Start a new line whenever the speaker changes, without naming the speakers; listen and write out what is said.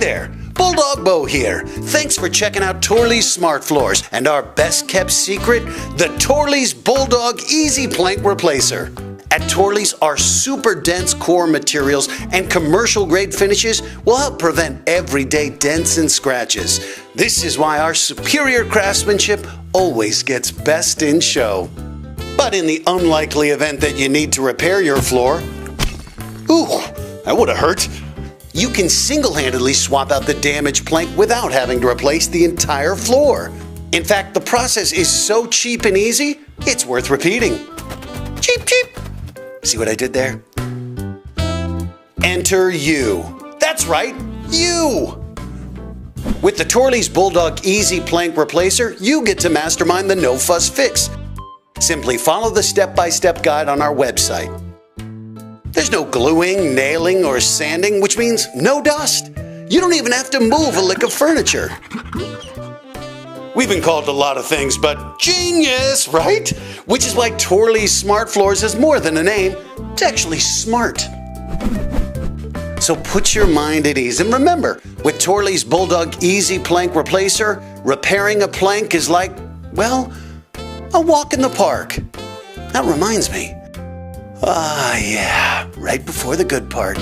there, Bulldog Bo here. Thanks for checking out Torley's Smart Floors and our best kept secret, the Torley's Bulldog Easy Plank Replacer. At Torley's, our super dense core materials and commercial grade finishes will help prevent everyday dents and scratches. This is why our superior craftsmanship always gets best in show. But in the unlikely event that you need to repair your floor, ooh, that would have hurt. You can single-handedly swap out the damaged plank without having to replace the entire floor. In fact, the process is so cheap and easy, it's worth repeating. Cheap, cheap. See what I did there? Enter you. That's right, you. With the Torley's Bulldog Easy Plank Replacer, you get to mastermind the no-fuss fix. Simply follow the step-by-step guide on our website. There's no gluing, nailing, or sanding, which means no dust. You don't even have to move a lick of furniture. We've been called a lot of things, but genius, right? Which is why Torley's Smart Floors is more than a name. It's actually smart. So put your mind at ease and remember, with Torley's Bulldog Easy Plank Replacer, repairing a plank is like, well, a walk in the park. That reminds me. Ah, yeah, right before the good part.